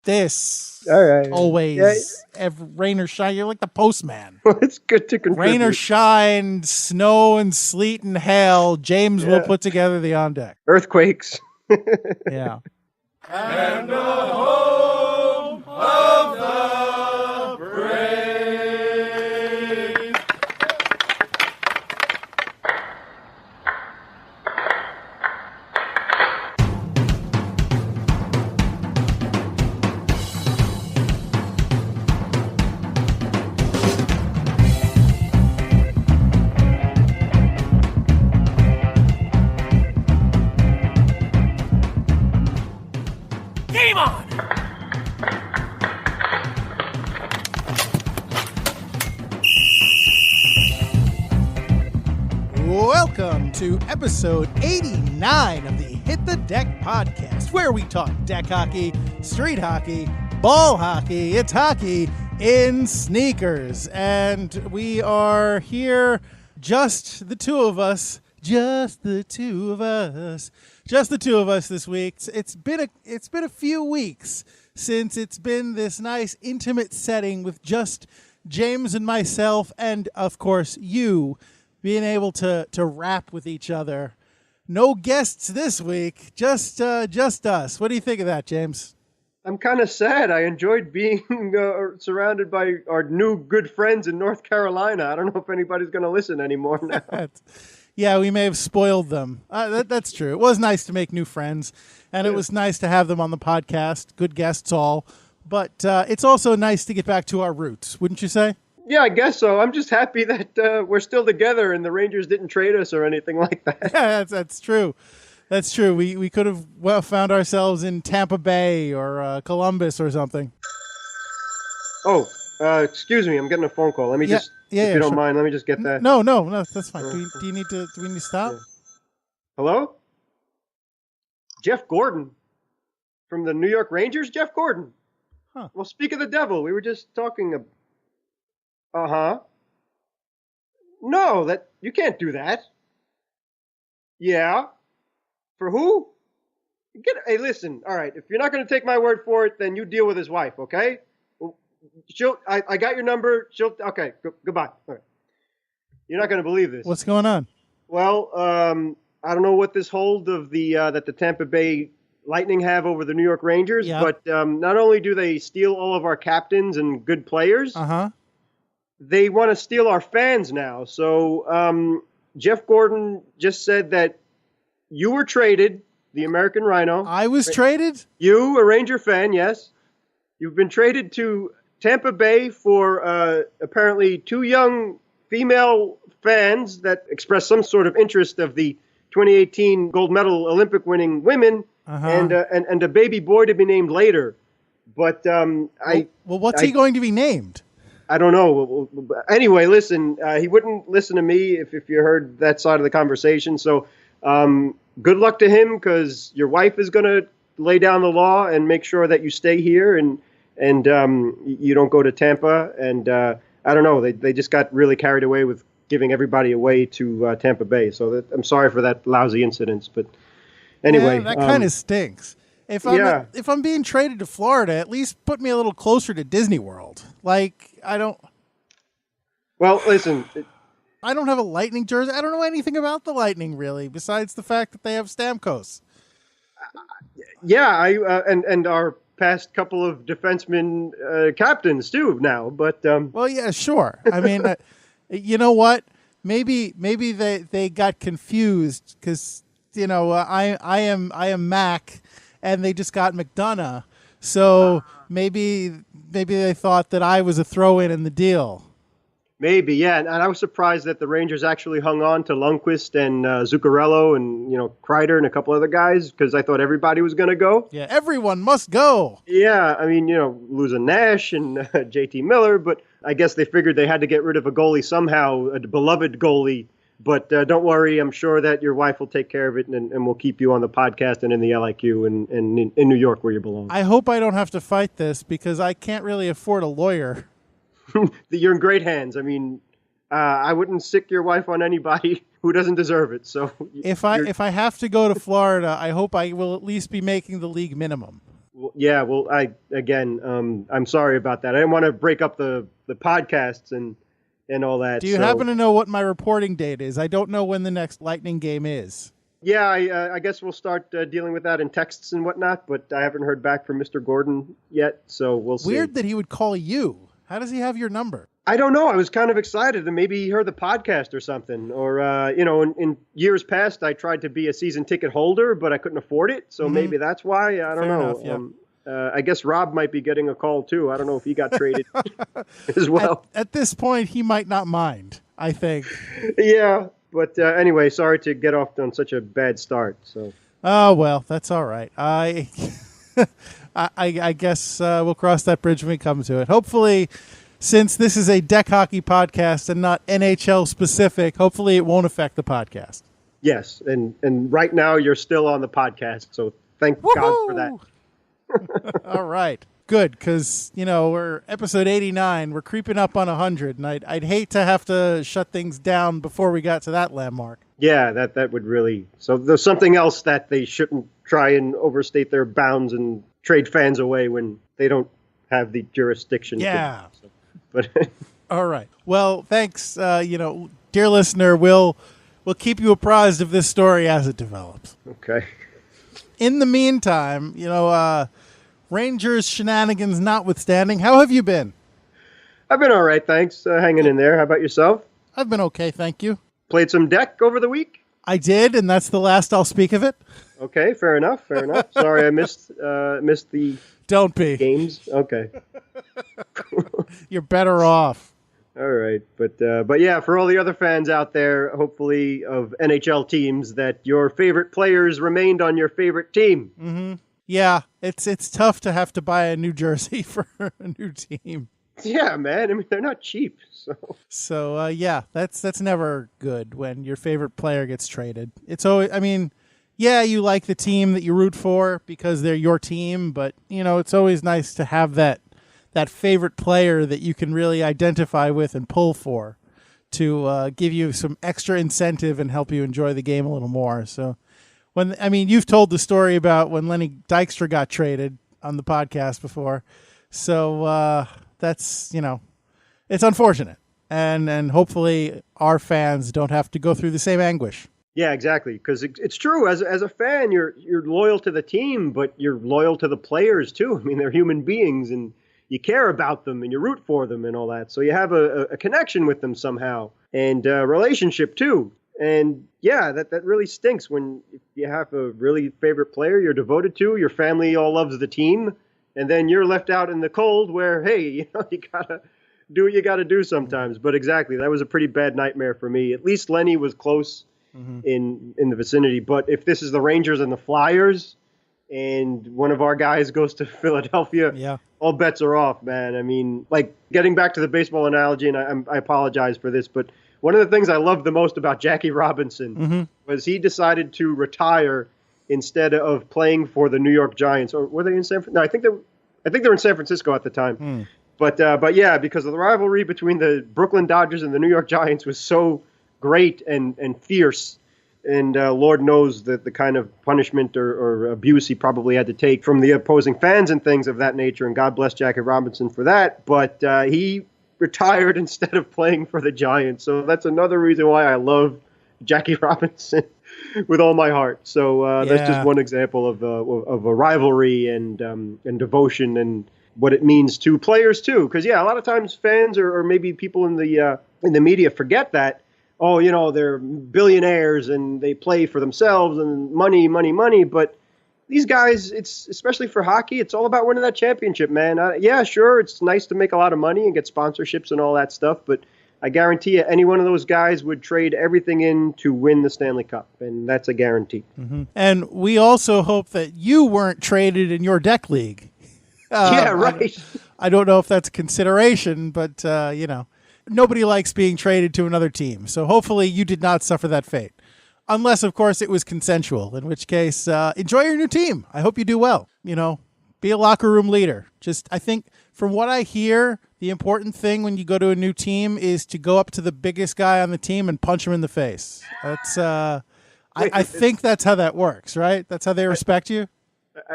this. All right. Always. Rain or shine. You're like the postman. Well, it's good to contribute. Rain or shine, snow and sleet and hail, James will put together the on deck. Earthquakes. Yeah. And the home of the brave. Game on! Welcome to episode 89 of the Hit the Deck podcast, where we talk deck hockey, street hockey, ball hockey. It's hockey in sneakers. And we are here, just the two of us. Just the two of us this week. It's been a few weeks since it's been this nice intimate setting with just James and myself, and of course you being able to rap with each other. No guests this week, just us. What do you think of that, James? I'm kind of sad. I enjoyed being surrounded by our new good friends in North Carolina. I don't know if anybody's going to listen anymore now. Yeah, we may have spoiled them. That's true. It was nice to make new friends, and it was nice to have them on the podcast. Good guests all. But it's also nice to get back to our roots, wouldn't you say? Yeah, I guess so. I'm just happy that we're still together and the Rangers didn't trade us or anything like that. Yeah, that's true. That's true. We could have found ourselves in Tampa Bay or Columbus or something. Oh, excuse me. I'm getting a phone call. Let me if you don't mind, let me just get that. No, that's fine. Do we need to stop? Yeah. Hello? Jeff Gordon from the New York Rangers? Jeff Gordon. Huh. Well, speak of the devil. We were just talking. Uh-huh. No, you can't do that. Yeah. For who? Hey, listen. All right. If you're not going to take my word for it, then you deal with his wife, okay? I got your number. Okay. Goodbye. All right. You're not going to believe this. What's going on? Well, I don't know what this hold of that the Tampa Bay Lightning have over the New York Rangers, but not only do they steal all of our captains and good players, they want to steal our fans now. So Jeff Gordon just said that you were traded, the American Rhino. I was traded? You, a Ranger fan, yes. You've been traded to Tampa Bay for apparently two young female fans that expressed some sort of interest of the 2018 gold medal Olympic winning women and a baby boy to be named later. But what's he going to be named? I don't know. Anyway, listen, he wouldn't listen to me if you heard that side of the conversation. So good luck to him, because your wife is going to lay down the law and make sure that you stay here and you don't go to Tampa. And I don't know. They just got really carried away with giving everybody away to Tampa Bay. So I'm sorry for that lousy incident. But anyway. Yeah, that kind of stinks. If I'm being traded to Florida, at least put me a little closer to Disney World. Like, Well, listen. I don't have a Lightning jersey. I don't know anything about the Lightning, really, besides the fact that they have Stamkos. Yeah, and our past couple of defensemen captains, too, now. But well, yeah, sure. I mean, you know what? Maybe they got confused because, I am Mac, and they just got McDonough. So maybe they thought that I was a throw-in in the deal. Maybe, yeah. And I was surprised that the Rangers actually hung on to Lundqvist and Zuccarello and, Kreider and a couple other guys, because I thought everybody was going to go. Yeah, everyone must go. Yeah, I mean, losing Nash and JT Miller, but I guess they figured they had to get rid of a goalie somehow, a beloved goalie. But don't worry, I'm sure that your wife will take care of it, and we'll keep you on the podcast and in the LIQ and in New York where you belong. I hope I don't have to fight this, because I can't really afford a lawyer. You're in great hands. I mean, I wouldn't sick your wife on anybody who doesn't deserve it. So if I have to go to Florida, I hope I will at least be making the league minimum. Yeah, well, I'm sorry about that. I didn't want to break up the podcasts and all that. Do you happen to know what my reporting date is? I don't know when the next Lightning game is. Yeah, I guess we'll start dealing with that in texts and whatnot, but I haven't heard back from Mr. Gordon yet, so we'll see. Weird that he would call you. How does he have your number? I don't know. I was kind of excited, and maybe he heard the podcast or something. Or, in years past, I tried to be a season ticket holder, but I couldn't afford it, so maybe that's why. I don't know. Enough, yeah. I guess Rob might be getting a call, too. I don't know if he got traded as well. At this point, he might not mind, I think. Yeah, but anyway, sorry to get off on such a bad start. So. Oh, well, that's all right. I guess we'll cross that bridge when we come to it. Hopefully, since this is a deck hockey podcast and not NHL specific, hopefully it won't affect the podcast. Yes, and right now you're still on the podcast, so thank God for that. All right. Good, because, we're episode 89. We're creeping up on 100, and I'd hate to have to shut things down before we got to that landmark. Yeah, that would really... So there's something else that they shouldn't try and overstate their bounds and trade fans away when they don't have the jurisdiction. Yeah. But all right. Well, thanks. Dear listener, we'll keep you apprised of this story as it develops. Okay. In the meantime, Rangers shenanigans notwithstanding, how have you been? I've been all right, thanks. Hanging in there. How about yourself? I've been okay, thank you. Played some deck over the week? I did, and that's the last I'll speak of it. Okay, fair enough. Sorry, I missed the Don't be. games. Okay. You're better off. All right, but yeah, for all the other fans out there, hopefully of NHL teams, that your favorite players remained on your favorite team. Mm-hmm. Yeah, it's tough to have to buy a new jersey for a new team. Yeah, man. I mean, they're not cheap. So yeah, that's never good when your favorite player gets traded. It's always, yeah, you like the team that you root for because they're your team, but it's always nice to have that favorite player that you can really identify with and pull for to give you some extra incentive and help you enjoy the game a little more. So you've told the story about when Lenny Dykstra got traded on the podcast before. So that's, it's unfortunate. And hopefully our fans don't have to go through the same anguish. Yeah, exactly. Because it's true. As a fan, you're loyal to the team, but you're loyal to the players too. I mean, they're human beings, and you care about them, and you root for them, and all that. So you have a connection with them somehow, and a relationship too. And yeah, that really stinks when you have a really favorite player you're devoted to. Your family all loves the team, and then you're left out in the cold where, hey, you gotta do what you gotta do sometimes. But exactly, that was a pretty bad nightmare for me. At least Lenny was close. In the vicinity. But if this is the Rangers and the Flyers and one of our guys goes to Philadelphia, all bets are off, man. I mean, like, getting back to the baseball analogy, and I apologize for this, but one of the things I loved the most about Jackie Robinson was he decided to retire instead of playing for the New York Giants. Or were they in San Francisco? No, I think they were in San Francisco at the time. But yeah, because of the rivalry between the Brooklyn Dodgers and the New York Giants was so great and fierce, and Lord knows that the kind of punishment or abuse he probably had to take from the opposing fans and things of that nature, and God bless Jackie Robinson for that, but he retired instead of playing for the Giants, so that's another reason why I love Jackie Robinson with all my heart. So that's just one example of a rivalry and devotion and what it means to players too, because a lot of times fans or maybe people in the media forget that, they're billionaires and they play for themselves and money, but these guys, it's especially for hockey, it's all about winning that championship, man. Yeah, sure, it's nice to make a lot of money and get sponsorships and all that stuff, but I guarantee you any one of those guys would trade everything in to win the Stanley Cup, and that's a guarantee. And we also hope that you weren't traded in your deck league. Yeah, right. I don't know if that's a consideration, but, nobody likes being traded to another team. So hopefully you did not suffer that fate. Unless, of course, it was consensual, in which case, enjoy your new team. I hope you do well. Be a locker room leader. I think from what I hear, the important thing when you go to a new team is to go up to the biggest guy on the team and punch him in the face. That's I think that's how that works, right? That's how they respect you.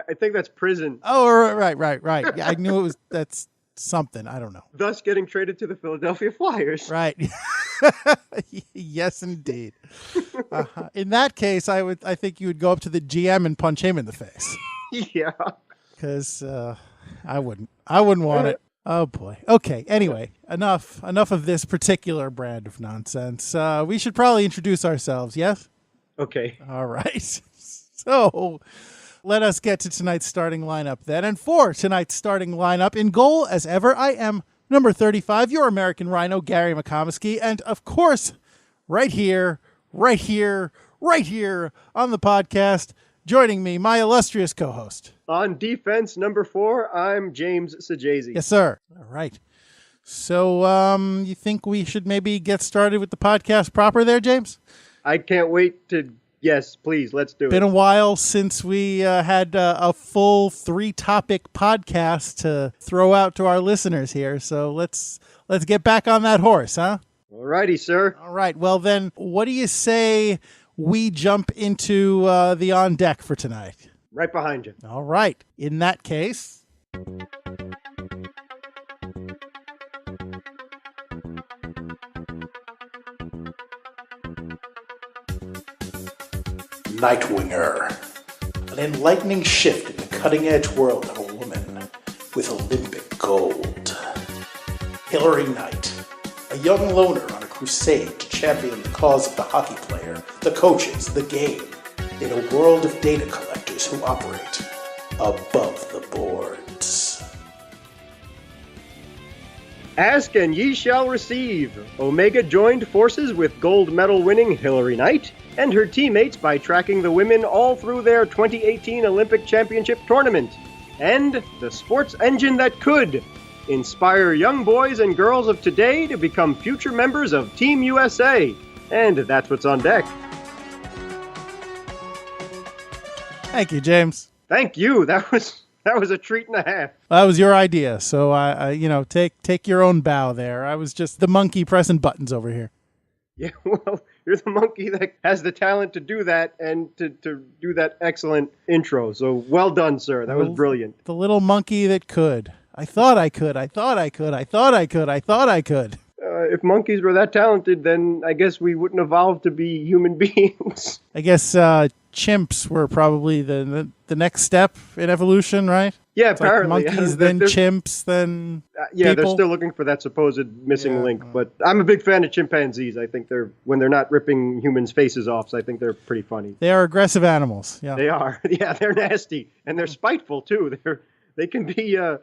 I think that's prison. Oh, right. Yeah, I knew it was, that's something. I don't know. Thus getting traded to the Philadelphia Flyers. Right. Yes, indeed. In that case, I think you would go up to the GM and punch him in the face. Yeah. Because I wouldn't want it. Oh boy. Okay. Anyway, enough of this particular brand of nonsense. We should probably introduce ourselves. Yes. Okay. All right. So let us get to tonight's starting lineup then. And for tonight's starting lineup, in goal as ever, I am number 35, your American Rhino, Gary McComiskey, and of course, right here on the podcast, joining me, my illustrious co-host. On defense, number 4, I'm James Sajazi. Yes, sir. All right. So, you think we should maybe get started with the podcast proper there, James? I can't wait to... Yes, please, let's do it. Been a while since we had a full 3-topic podcast to throw out to our listeners here. So let's get back on that horse, huh? All righty, sir. All right. Well, then, what do you say we jump into the on deck for tonight? Right behind you. All right. In that case... Nightwinger, an enlightening shift in the cutting-edge world of a woman with Olympic gold. Hillary Knight, a young loner on a crusade to champion the cause of the hockey player, the coaches, the game, in a world of data collectors who operate above the boards. Ask and ye shall receive. Omega joined forces with gold medal winning Hillary Knight and her teammates by tracking the women all through their 2018 Olympic Championship tournament. And the sports engine that could inspire young boys and girls of today to become future members of Team USA. And that's what's on deck. Thank you, James. Thank you. That was a treat and a half. That was your idea. So I take your own bow there. I was just the monkey pressing buttons over here. Yeah, well, you're the monkey that has the talent to do that and to do that excellent intro. So well done, sir. That was brilliant. The little monkey that could. I thought I could. If monkeys were that talented, then I guess we wouldn't evolve to be human beings. I guess chimps were probably the next step in evolution, right? Yeah, it's apparently. Like monkeys, then chimps, then yeah, people. They're still looking for that supposed missing link. But I'm a big fan of chimpanzees. I think when they're not ripping humans' faces off, so I think they're pretty funny. They are aggressive animals. Yeah, they are. Yeah, they're nasty and they're spiteful too. They can be. I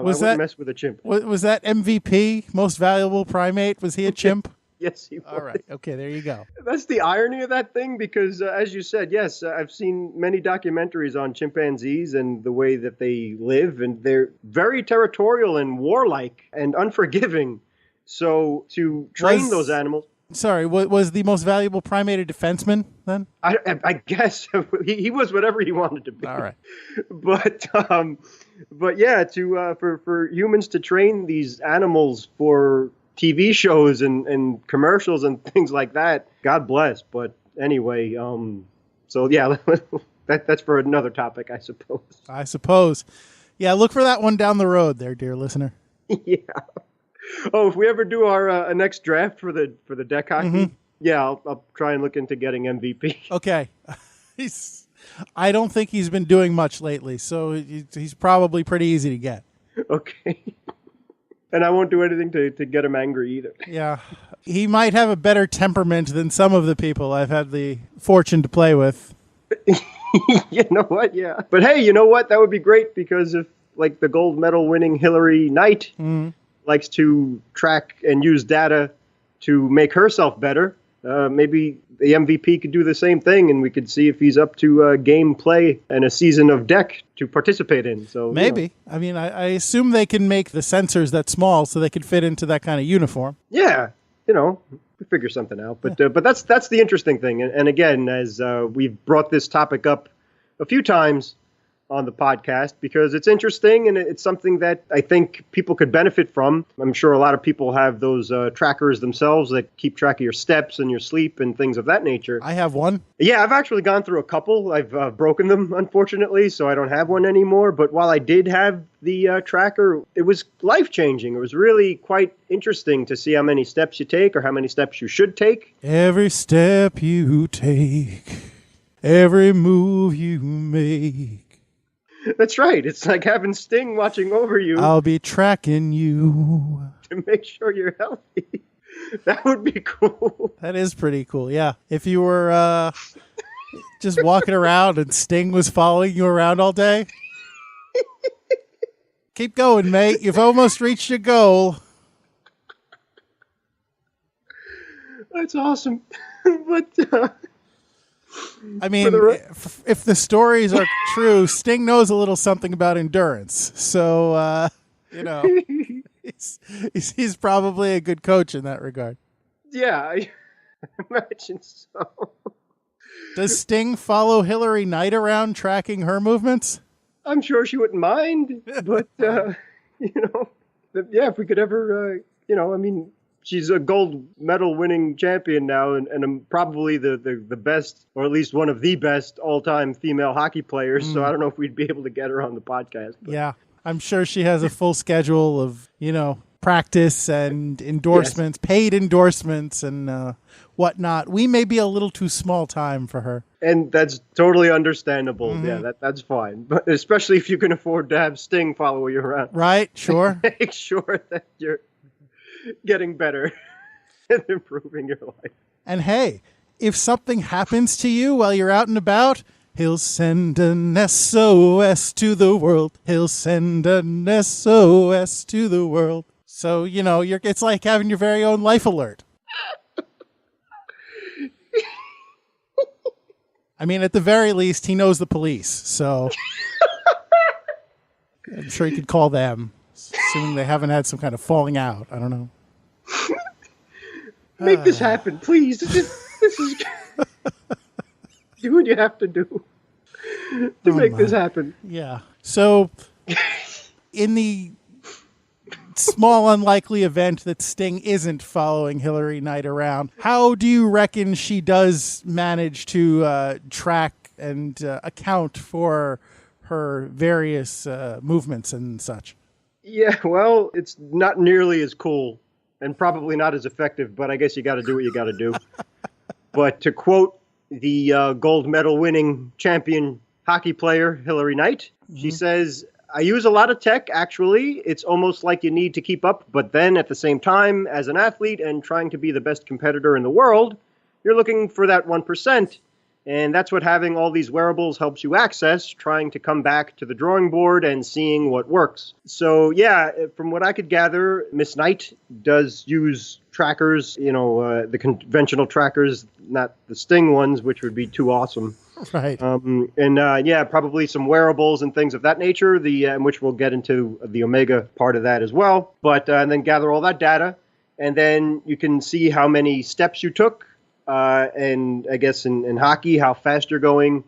wouldn't mess with a chimp. Was that MVP, most valuable primate? Was he a chimp? Yes, he was. All right. Okay, there you go. That's the irony of that thing because, as you said, yes, I've seen many documentaries on chimpanzees and the way that they live, and they're very territorial and warlike and unforgiving. So to train those animals... Sorry, was the most valuable primate a defenseman then? I guess he was whatever he wanted to be. All right. But yeah, for humans to train these animals for TV shows and commercials and things like that, God bless. But anyway, so yeah, that's for another topic, I suppose. Yeah, look for that one down the road there, dear listener. Yeah. Oh, if we ever do our next draft for the DEK hockey, yeah, I'll try and look into getting MVP. Okay. I don't think he's been doing much lately, so he's probably pretty easy to get. Okay. And I won't do anything to get him angry either. Yeah. He might have a better temperament than some of the people I've had the fortune to play with. You know what? Yeah. But hey, you know what? That would be great because if, like, the gold medal winning Hillary Knight likes to track and use data to make herself better, maybe the MVP could do the same thing, and we could see if he's up to game play and a season of DEK to participate in. So maybe. You know. I mean, I assume they can make the sensors that small so they could fit into that kind of uniform. Yeah, we figure something out. But but that's the interesting thing. And again, as we've brought this topic up a few times on the podcast because it's interesting and it's something that I think people could benefit from. I'm sure a lot of people have those trackers themselves that keep track of your steps and your sleep and things of that nature. I have one. Yeah, I've actually gone through a couple. I've broken them, unfortunately, so I don't have one anymore. But while I did have the tracker, it was life-changing. It was really quite interesting to see how many steps you take or how many steps you should take. Every step you take, every move you make. That's right. It's like having Sting watching over you. I'll be tracking you. To make sure you're healthy. That would be cool. That is pretty cool, yeah. If you were just walking around and Sting was following you around all day, keep going, mate. You've almost reached your goal. That's awesome. But I mean, if the stories are true, Sting knows a little something about endurance. So, he's probably a good coach in that regard. Yeah, I imagine so. Does Sting follow Hillary Knight around tracking her movements? I'm sure she wouldn't mind, but, if we could ever, she's a gold medal winning champion now and probably the best, or at least one of the best all-time female hockey players. So I don't know if we'd be able to get her on the podcast. But. Yeah, I'm sure she has a full schedule of, practice and endorsements, paid endorsements and whatnot. We may be a little too small time for her. And that's totally understandable. Mm-hmm. Yeah, that's fine. But especially if you can afford to have Sting follow you around. Right, sure. Make sure that you're getting better and improving your life. And hey, if something happens to you while you're out and about, he'll send an SOS to the world. He'll send an SOS to the world. So, it's like having your very own life alert. I mean, at the very least, he knows the police. So I'm sure he could call them, assuming they haven't had some kind of falling out. I don't know. Make this happen, please. This is do what you have to do to make this happen. Yeah. So, in the small unlikely event that Sting isn't following Hillary Knight around, how do you reckon she does manage to track and account for her various movements and such? Yeah, well, it's not nearly as cool and probably not as effective, but I guess you got to do what you got to do. But to quote the gold medal winning champion hockey player, Hillary Knight, she says, I use a lot of tech, actually. It's almost like you need to keep up, but then at the same time, as an athlete and trying to be the best competitor in the world, you're looking for that 1%. And that's what having all these wearables helps you access, trying to come back to the drawing board and seeing what works. So, yeah, from what I could gather, Miss Knight does use trackers, the conventional trackers, not the Sting ones, which would be too awesome. Right. Probably some wearables and things of that nature, which we'll get into the Omega part of that as well. But and then gather all that data, and then you can see how many steps you took, and I guess in hockey, how fast you're going,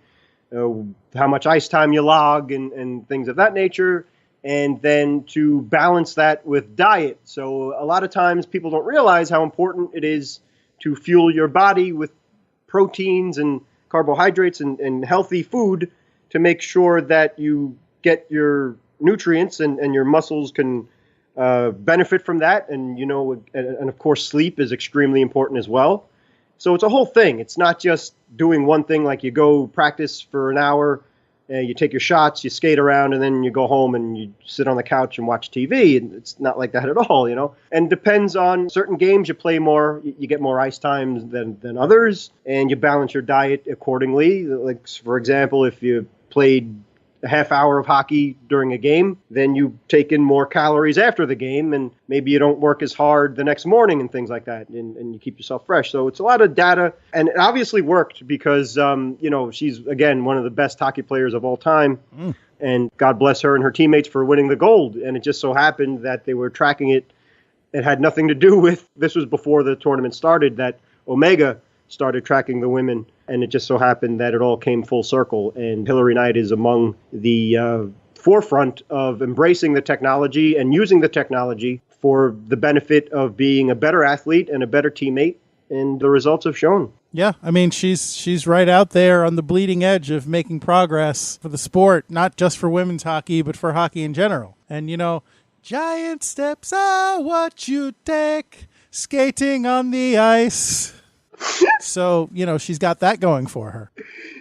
how much ice time you log, and things of that nature. And then to balance that with diet. So a lot of times people don't realize how important it is to fuel your body with proteins and carbohydrates and healthy food to make sure that you get your nutrients and your muscles can benefit from that. And, and of course, sleep is extremely important as well. So it's a whole thing. It's not just doing one thing, like you go practice for an hour, you take your shots, you skate around, and then you go home and you sit on the couch and watch TV. And it's not like that at all, And depends on certain games you play more, you get more ice time than others, and you balance your diet accordingly. Like, for example, if you played a half hour of hockey during a game, then you take in more calories after the game, and maybe you don't work as hard the next morning and things like that, and you keep yourself fresh. So it's a lot of data, and it obviously worked because, she's, again, one of the best hockey players of all time, and God bless her and her teammates for winning the gold. And it just so happened that they were tracking it. It had nothing to do with, this was before the tournament started, that Omega started tracking the women. And it just so happened that it all came full circle. And Hillary Knight is among the forefront of embracing the technology and using the technology for the benefit of being a better athlete and a better teammate. And the results have shown. Yeah, I mean, she's right out there on the bleeding edge of making progress for the sport, not just for women's hockey, but for hockey in general. And, giant steps are what you take, skating on the ice. So, she's got that going for her.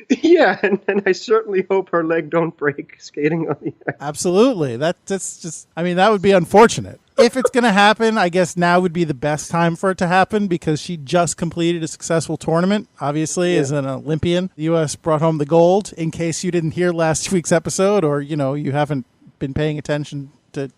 Yeah, and I certainly hope her leg don't break skating on the ice. Absolutely. That's just, that would be unfortunate. If it's going to happen, I guess now would be the best time for it to happen because she just completed a successful tournament, obviously, as an Olympian. The U.S. brought home the gold, in case you didn't hear last week's episode or, you haven't been paying attention to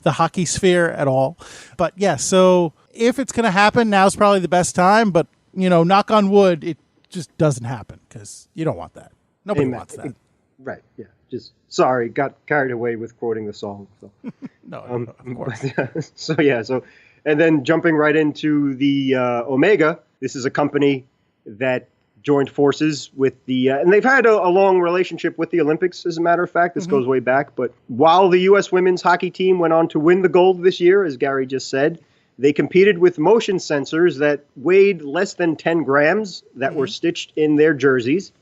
the hockey sphere at all. But, yeah, so if it's going to happen, now's probably the best time. But, knock on wood, it just doesn't happen because you don't want that. Nobody wants that. Right, yeah. Just sorry, got carried away with quoting the song. So. No, of course. So, and then jumping right into the Omega, this is a company that joined forces with and they've had a long relationship with the Olympics, as a matter of fact. This goes way back. But while the U.S. women's hockey team went on to win the gold this year, as Gary just said, they competed with motion sensors that weighed less than 10 grams that were stitched in their jerseys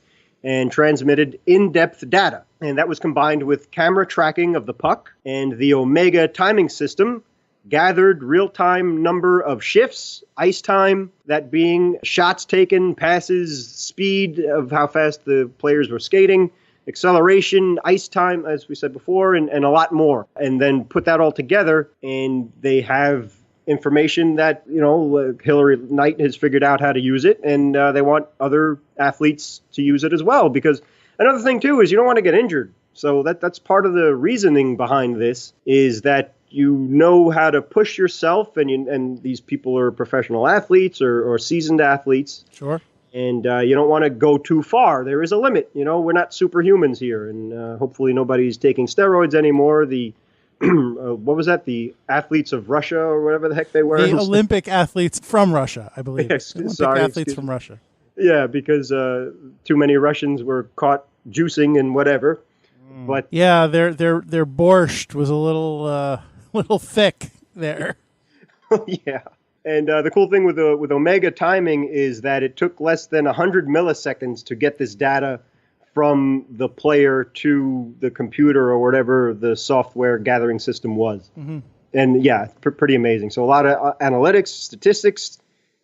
and transmitted in-depth data. And that was combined with camera tracking of the puck, and the Omega timing system gathered real-time number of shifts, ice time, that being shots taken, passes, speed of how fast the players were skating, acceleration, ice time, as we said before, and a lot more. And then put that all together, and they have information that, Hillary Knight has figured out how to use it, and they want other athletes to use it as well. Because another thing, too, is you don't want to get injured. So that's part of the reasoning behind this, is that you know how to push yourself, and these people are professional athletes or seasoned athletes. Sure. And you don't want to go too far. There is a limit. We're not superhumans here, and hopefully nobody's taking steroids anymore. What was that? The athletes of Russia or whatever the heck they were? The Olympic athletes from Russia, I believe. Yes, Olympic athletes from Russia. Yeah, because too many Russians were caught juicing and whatever. But yeah, their borscht was a little thick there. Yeah. And the cool thing with Omega timing is that it took less than 100 milliseconds to get this data from the player to the computer or whatever the software gathering system was. And yeah, pretty amazing. So a lot of analytics, statistics.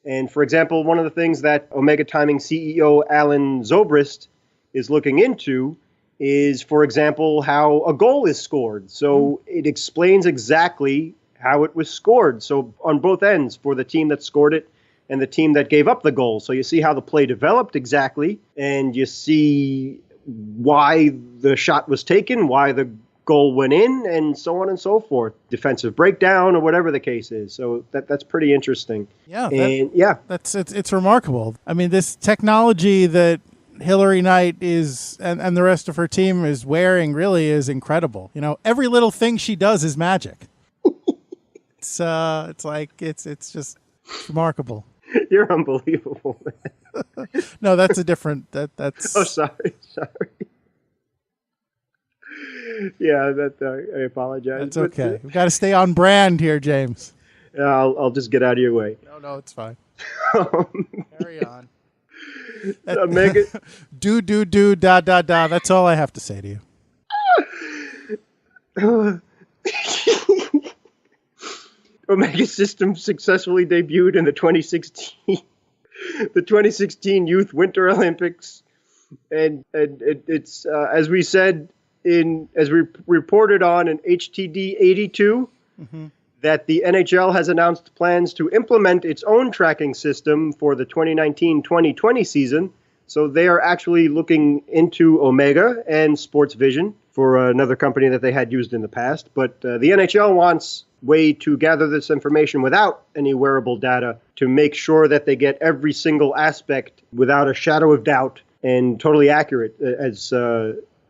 And for example, one of the things that Omega Timing CEO Alan Zobrist is looking into is, for example, how a goal is scored. So it explains exactly how it was scored. So on both ends, for the team that scored it and the team that gave up the goal. So you see how the play developed exactly, and you see why the shot was taken, why the goal went in, and so on and so forth. Defensive breakdown or whatever the case is. So that's pretty interesting. Yeah. It's remarkable. I mean, this technology that Hillary Knight is and the rest of her team is wearing really is incredible. Every little thing she does is magic. It's just remarkable. You're unbelievable, man. No, that's a different. That's. Oh, sorry. Yeah, I apologize. That's okay. We've got to stay on brand here, James. I'll just get out of your way. No, it's fine. Carry on. Omega. Do, da. That's all I have to say to you. Omega System successfully debuted in the 2016 Youth Winter Olympics, and it's as we said as we reported on in HTD 82, that the NHL has announced plans to implement its own tracking system for the 2019-2020 season. So they are actually looking into Omega and Sports Vision for another company that they had used in the past. But the NHL wants way to gather this information without any wearable data to make sure that they get every single aspect without a shadow of doubt and totally accurate. As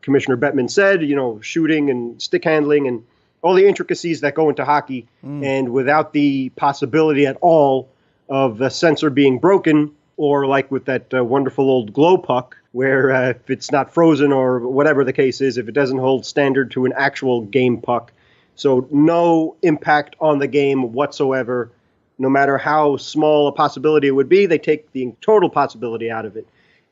Commissioner Bettman said, shooting and stick handling and all the intricacies that go into hockey, and without the possibility at all of the sensor being broken or like with that wonderful old glow puck, where if it's not frozen or whatever the case is, if it doesn't hold standard to an actual game puck, so no impact on the game whatsoever, no matter how small a possibility it would be, they take the total possibility out of it.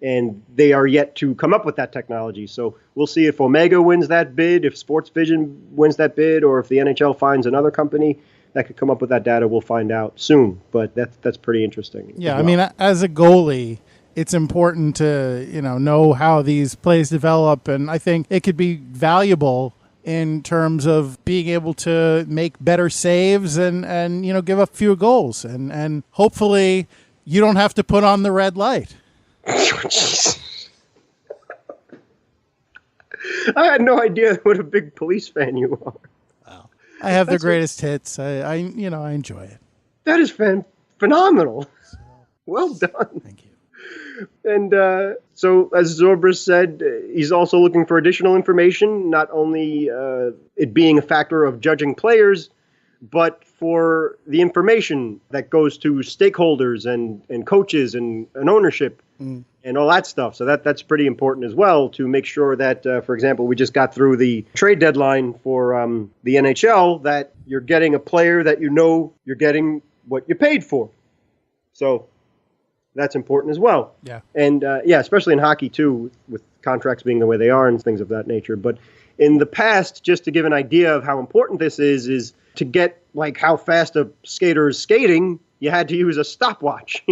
And they are yet to come up with that technology. So we'll see if Omega wins that bid, if Sports Vision wins that bid, or if the NHL finds another company that could come up with that data. We'll find out soon. But that's pretty interesting. Yeah, I mean, as a goalie, it's important to know how these plays develop, and I think it could be valuable in terms of being able to make better saves and give up fewer goals, and hopefully you don't have to put on the red light. I had no idea what a big police fan you are. Wow. I have the greatest hits. I enjoy it. That is phenomenal. Well done. Thank you. And so, as Zorbris said, he's also looking for additional information, not only it being a factor of judging players, but for the information that goes to stakeholders and coaches and ownership and all that stuff. So that's pretty important as well, to make sure that, for example, we just got through the trade deadline for the NHL, that you're getting a player that you're getting what you paid for. So that's important as well. Yeah. And especially in hockey too, with contracts being the way they are and things of that nature. But in the past, just to give an idea of how important this is to get like how fast a skater is skating, you had to use a stopwatch,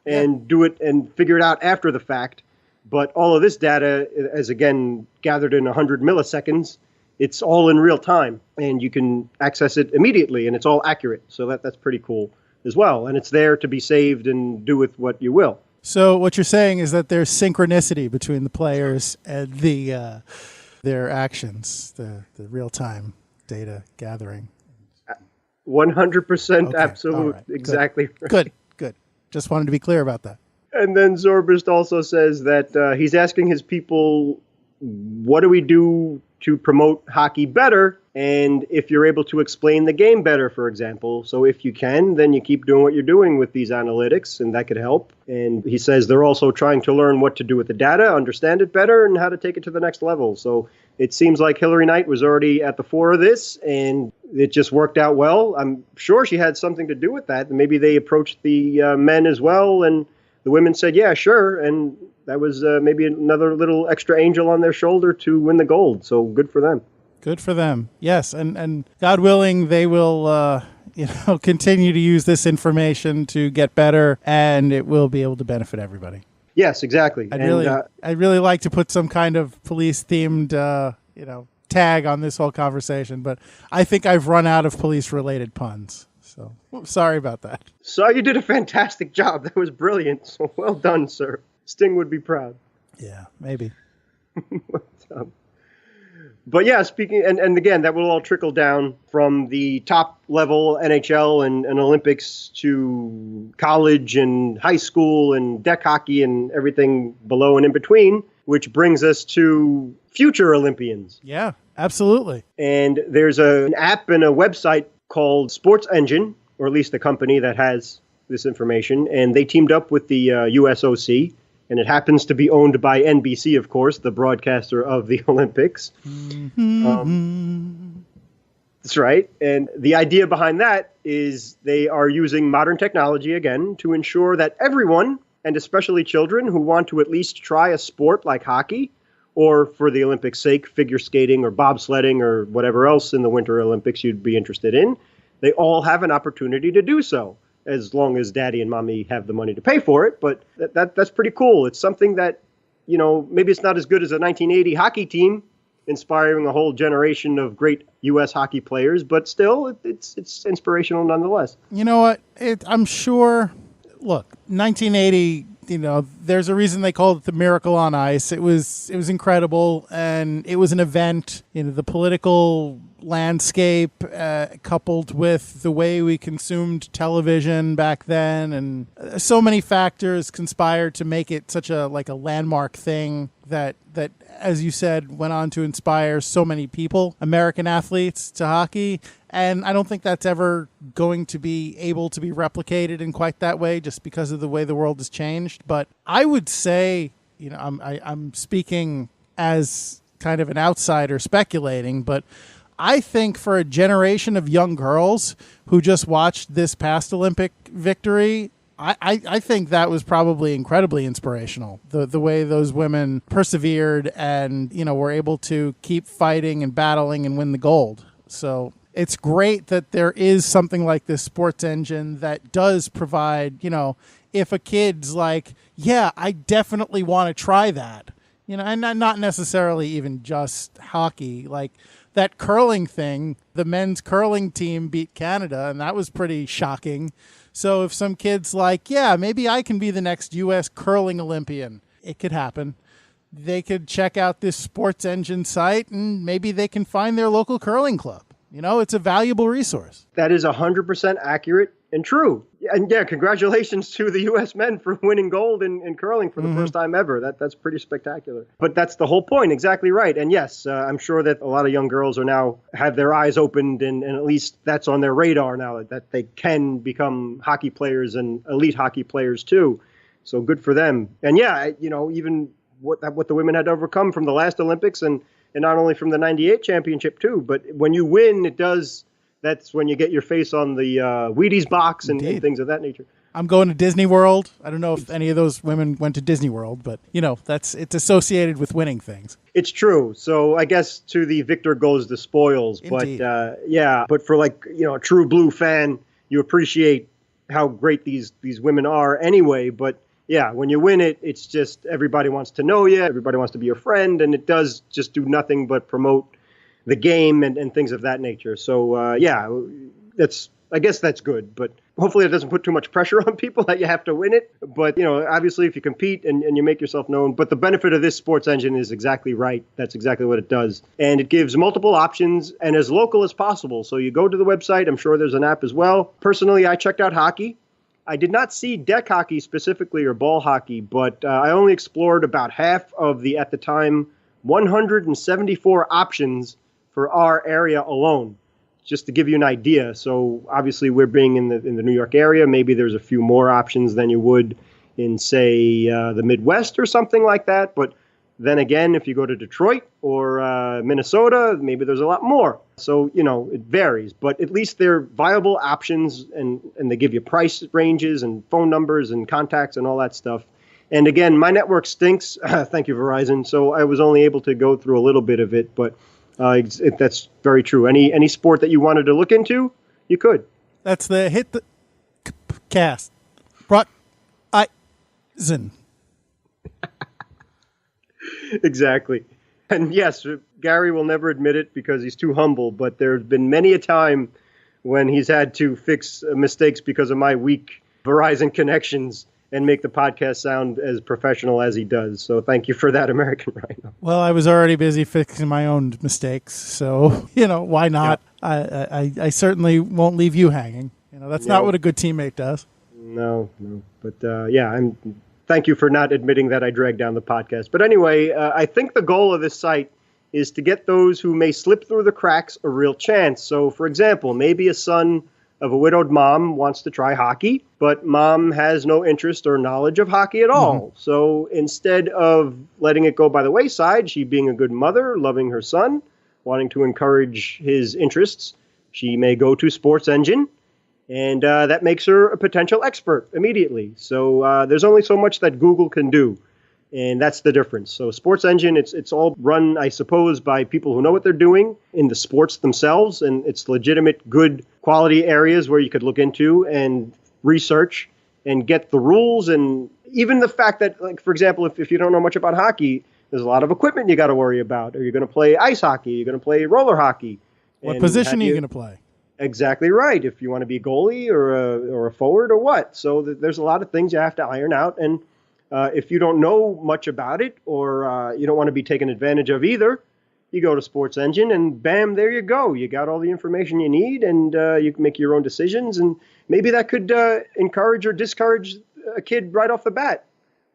and do it and figure it out after the fact. But all of this data is, again, gathered in 100 milliseconds. It's all in real time, and you can access it immediately, and it's all accurate. So that's pretty cool as well. And it's there to be saved and do with what you will. So what you're saying is that there's synchronicity between the players and their actions, the real-time data gathering. 100% okay. absolute. Right. Exactly. Good. Just wanted to be clear about that. And then Zorbist also says that he's asking his people, what do we do to promote hockey better? And if you're able to explain the game better, for example. So if you can, then you keep doing what you're doing with these analytics, and that could help. And he says they're also trying to learn what to do with the data, understand it better, and how to take it to the next level. So it seems like Hillary Knight was already at the fore of this, and it just worked out well. I'm sure she had something to do with that. Maybe they approached the men as well, and the women said, yeah, sure. And that was maybe another little extra angel on their shoulder to win the gold. So good for them. Good for them. Yes. And God willing, they will, continue to use this information to get better, and it will be able to benefit everybody. Yes, exactly. I'd really like to put some kind of police-themed, tag on this whole conversation, but I think I've run out of police-related puns. So sorry about that. So you did a fantastic job. That was brilliant. So well done, sir. Sting would be proud. Yeah, maybe. But yeah, speaking, and again, that will all trickle down from the top level NHL and Olympics to college and high school and deck hockey and everything below and in between, which brings us to future Olympians. Yeah, absolutely. And there's an app and a website called Sports Engine, or at least the company that has this information, and they teamed up with the USOC. And it happens to be owned by NBC, of course, the broadcaster of the Olympics. That's right. And the idea behind that is they are using modern technology, again, to ensure that everyone, and especially children who want to at least try a sport like hockey, or for the Olympics' sake, figure skating or bobsledding or whatever else in the Winter Olympics you'd be interested in, they all have an opportunity to do so, as long as daddy and mommy have the money to pay for it. But that's pretty cool. It's something that, maybe it's not as good as a 1980 hockey team, inspiring a whole generation of great U.S. hockey players, but still, it's inspirational nonetheless. You know what? I'm sure, look, 1980, there's a reason they called it the Miracle on Ice. It was incredible, and it was an event. The political landscape, coupled with the way we consumed television back then, and so many factors conspired to make it such a landmark thing that as you said went on to inspire so many people, American athletes, to hockey. And I don't think that's ever going to be able to be replicated in quite that way, just because of the way the world has changed. But I would say, I'm speaking as kind of an outsider speculating, but I think for a generation of young girls who just watched this past Olympic victory, I think that was probably incredibly inspirational. The way those women persevered and, were able to keep fighting and battling and win the gold. So it's great that there is something like this Sports Engine that does provide, if a kid's like, yeah, I definitely want to try that, and not necessarily even just hockey, like that curling thing, the men's curling team beat Canada, and that was pretty shocking. So if some kid's like, yeah, maybe I can be the next U.S. curling Olympian, it could happen. They could check out this Sports Engine site, and maybe they can find their local curling club. It's a valuable resource. That is 100% accurate and true. And yeah, congratulations to the U.S. men for winning gold in curling for the first time ever. That's pretty spectacular. But that's the whole point. Exactly right. And yes, I'm sure that a lot of young girls are now have their eyes opened, and at least that's on their radar now, that they can become hockey players and elite hockey players too. So good for them. And yeah, even what the women had to overcome from the last Olympics, and not only from the 98 championship too, but when you win, that's when you get your face on the Wheaties box and things of that nature. I'm going to Disney World. I don't know if any of those women went to Disney World, but it's associated with winning things. It's true. So I guess to the victor goes the spoils. Indeed. But but for a true blue fan, you appreciate how great these women are anyway. But yeah, when you win it, it's just everybody wants to know you. Everybody wants to be your friend. And it does just do nothing but promote the game and things of that nature. So, I guess that's good. But hopefully it doesn't put too much pressure on people that you have to win it. But, obviously if you compete and you make yourself known. But the benefit of this Sports Engine is exactly right. That's exactly what it does. And it gives multiple options and as local as possible. So you go to the website. I'm sure there's an app as well. Personally, I checked out hockey. I did not see deck hockey specifically or ball hockey, but I only explored about half of the, at the time, 174 options for our area alone, just to give you an idea. So obviously we're being in the New York area. Maybe there's a few more options than you would in, say, the Midwest or something like that. But then again, if you go to Detroit or Minnesota, maybe there's a lot more. So, it varies. But at least they're viable options, and they give you price ranges and phone numbers and contacts and all that stuff. And again, my network stinks. Thank you, Verizon. So I was only able to go through a little bit of it. But that's very true. Any sport that you wanted to look into, you could. That's the Hit the Cast. Brought Eisen. Exactly. And yes, Gary will never admit it because he's too humble, but there's been many a time when he's had to fix mistakes because of my weak Verizon connections and make the podcast sound as professional as he does. So thank you for that, American Rhino. Well, I was already busy fixing my own mistakes, so, why not? Yeah. I certainly won't leave you hanging. That's not what a good teammate does. No. But thank you for not admitting that I dragged down the podcast. But anyway, I think the goal of this site is to get those who may slip through the cracks a real chance. So, for example, maybe a son of a widowed mom wants to try hockey, but mom has no interest or knowledge of hockey at all. Mm-hmm. So instead of letting it go by the wayside, she being a good mother, loving her son, wanting to encourage his interests, she may go to Sports Engine, and that makes her a potential expert immediately. So there's only so much that Google can do, and that's the difference. So Sports Engine, it's all run, I suppose, by people who know what they're doing in the sports themselves, and it's legitimate, good quality areas where you could look into and research and get the rules. And even the fact that, like, for example, if you don't know much about hockey, there's a lot of equipment you got to worry about. Are you going to play ice hockey? Are you going to play roller hockey? What position are you going to play? Exactly right. If you want to be a goalie or a forward or what. So there's a lot of things you have to iron out. And if you don't know much about it, or you don't want to be taken advantage of either, You go to Sports Engine, and bam, there you go. You got all the information you need, and you can make your own decisions. And maybe that could encourage or discourage a kid right off the bat.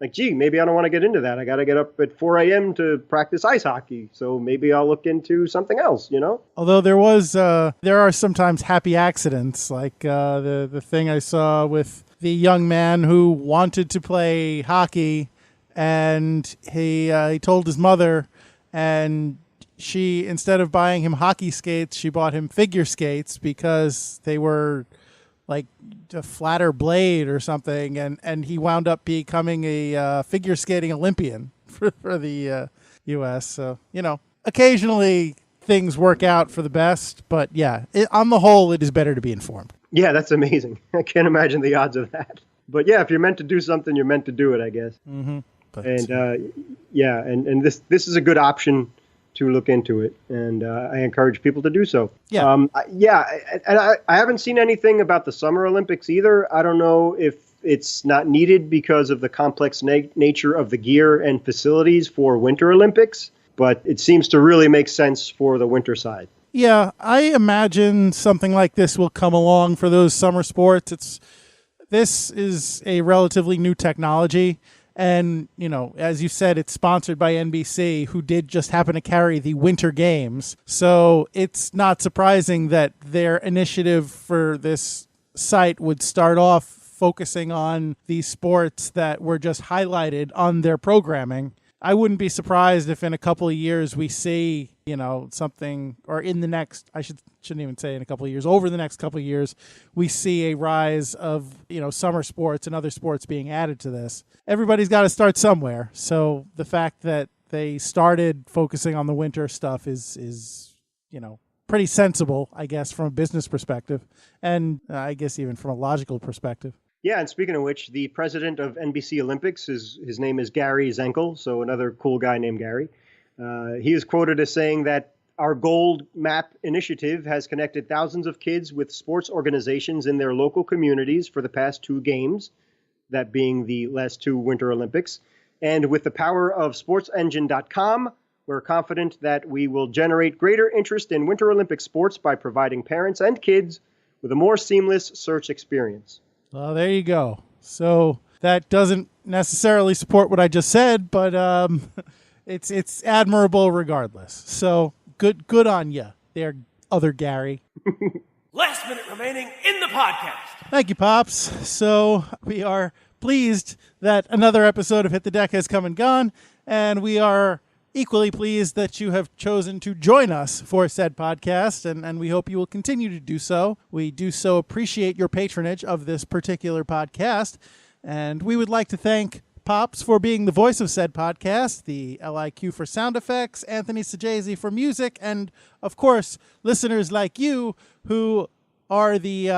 Like, gee, maybe I don't want to get into that. I got to get up at 4 a.m. to practice ice hockey. So maybe I'll look into something else, Although there are sometimes happy accidents, like the thing I saw with the young man who wanted to play hockey, and he told his mother, and she, instead of buying him hockey skates, she bought him figure skates because they were like a flatter blade or something, and he wound up becoming a figure skating Olympian for the U.S. So, occasionally things work out for the best, but yeah, on the whole, it is better to be informed. Yeah, that's amazing. I can't imagine the odds of that. But yeah, if you're meant to do something, you're meant to do it, I guess. Mm-hmm. But, and this is a good option to look into it, and I encourage people to do so. Yeah. I haven't seen anything about the Summer Olympics either. I don't know if it's not needed because of the complex nature of the gear and facilities for Winter Olympics, but it seems to really make sense for the winter side. Yeah, I imagine something like this will come along for those summer sports. This is a relatively new technology. And, as you said, it's sponsored by NBC, who did just happen to carry the Winter Games. So it's not surprising that their initiative for this site would start off focusing on these sports that were just highlighted on their programming. I wouldn't be surprised if in a couple of years we see, something, or in the next, shouldn't even say in a couple of years, over the next couple of years, we see a rise of, summer sports and other sports being added to this. Everybody's got to start somewhere. So the fact that they started focusing on the winter stuff is pretty sensible, I guess, from a business perspective, and I guess even from a logical perspective. Yeah, and speaking of which, the president of NBC Olympics, his name is Gary Zenkel, so another cool guy named Gary. He is quoted as saying that our Gold Map initiative has connected thousands of kids with sports organizations in their local communities for the past 2 games, that being the last 2 Winter Olympics. And with the power of sportsengine.com, we're confident that we will generate greater interest in Winter Olympic sports by providing parents and kids with a more seamless search experience. Well, there you go. So that doesn't necessarily support what I just said, but it's admirable regardless. So good on you there, other Gary. Last minute remaining in the podcast. Thank you, Pops. So we are pleased that another episode of Hit the Deck has come and gone, and we are equally pleased that you have chosen to join us for said podcast, and we hope you will continue to do so. We do so appreciate your patronage of this particular podcast, and we would like to thank Pops for being the voice of said podcast, the LIQ for sound effects, Anthony Sajazi for music, and, of course, listeners like you who are the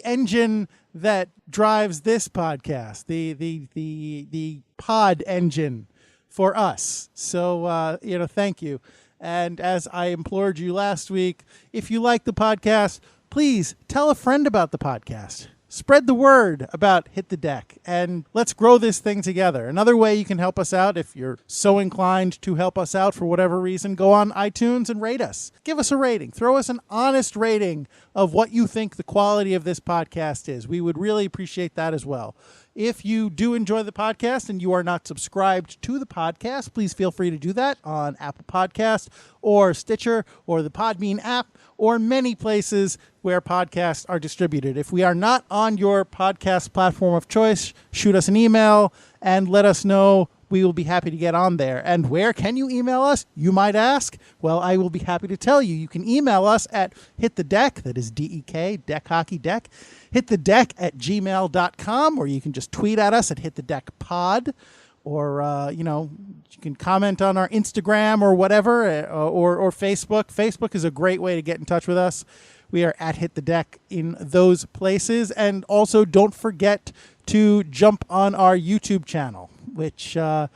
engine that drives this podcast, the pod engine for us. So, thank you. And as I implored you last week, if you like the podcast, please tell a friend about the podcast. Spread the word about Hit the Deck, and let's grow this thing together. Another way you can help us out, if you're so inclined to help us out for whatever reason, go on iTunes and rate us. Give us a rating. Throw us an honest rating of what you think the quality of this podcast is. We would really appreciate that as well. If you do enjoy the podcast and you are not subscribed to the podcast, please feel free to do that on Apple Podcasts or Stitcher or the Podbean app or many places where podcasts are distributed. If we are not on your podcast platform of choice, shoot us an email and let us know. We will be happy to get on there. And where can you email us, you might ask? Well, I will be happy to tell you. You can email us at hitthedeck, that is DEK, Deck Hockey Deck, hitthedeck@gmail.com, or you can just tweet at us at hitthedeckpod, or, you can comment on our Instagram or whatever, or Facebook. Facebook is a great way to get in touch with us. We are at Hit the Deck in those places. And also don't forget to jump on our YouTube channel, which I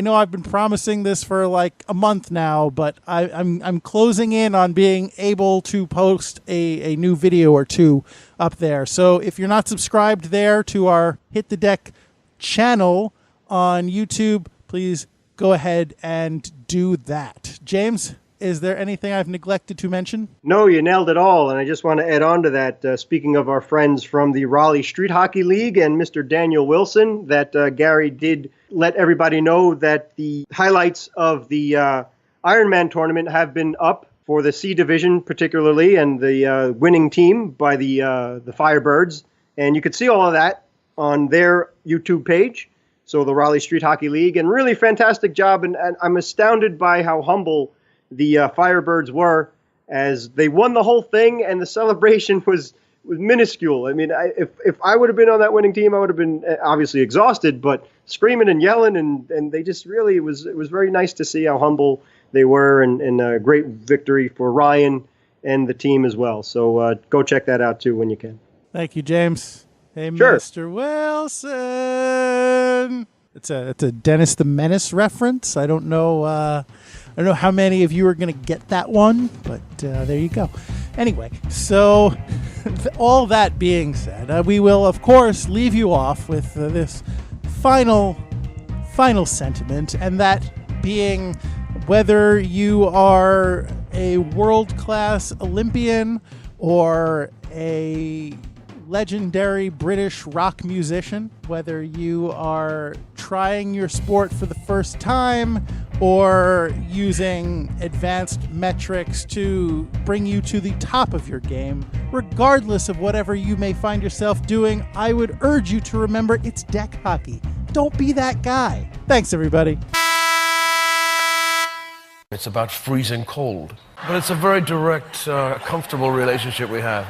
know I've been promising this for like a month now, but I'm closing in on being able to post a new video or two up there. So if you're not subscribed there to our Hit the Deck channel on YouTube, please go ahead and do that. James, is there anything I've neglected to mention? No, you nailed it all. And I just want to add on to that, speaking of our friends from the Raleigh Street Hockey League and Mr. Daniel Wilson, that Gary did let everybody know that the highlights of the Ironman tournament have been up for the C Division particularly, and the winning team by the Firebirds. And you could see all of that on their YouTube page, so the Raleigh Street Hockey League. And really fantastic job, and I'm astounded by how humble the Firebirds were as they won the whole thing, and the celebration was minuscule. I mean, if I would have been on that winning team, I would have been obviously exhausted, but screaming and yelling, and they just really, it was very nice to see how humble they were, and a great victory for Ryan and the team as well. So go check that out too when you can. Thank you, James. Hey, Sure. Mr. Wilson. It's a Dennis the Menace reference. I don't know how many of you are going to get that one, but there you go. Anyway, so all that being said, we will, of course, leave you off with this final sentiment, and that being whether you are a world-class Olympian or a legendary British rock musician, whether you are trying your sport for the first time or using advanced metrics to bring you to the top of your game, regardless of whatever you may find yourself doing, I would urge you to remember it's deck hockey. Don't be that guy. Thanks, everybody. It's about freezing cold. But it's a very direct, comfortable relationship we have.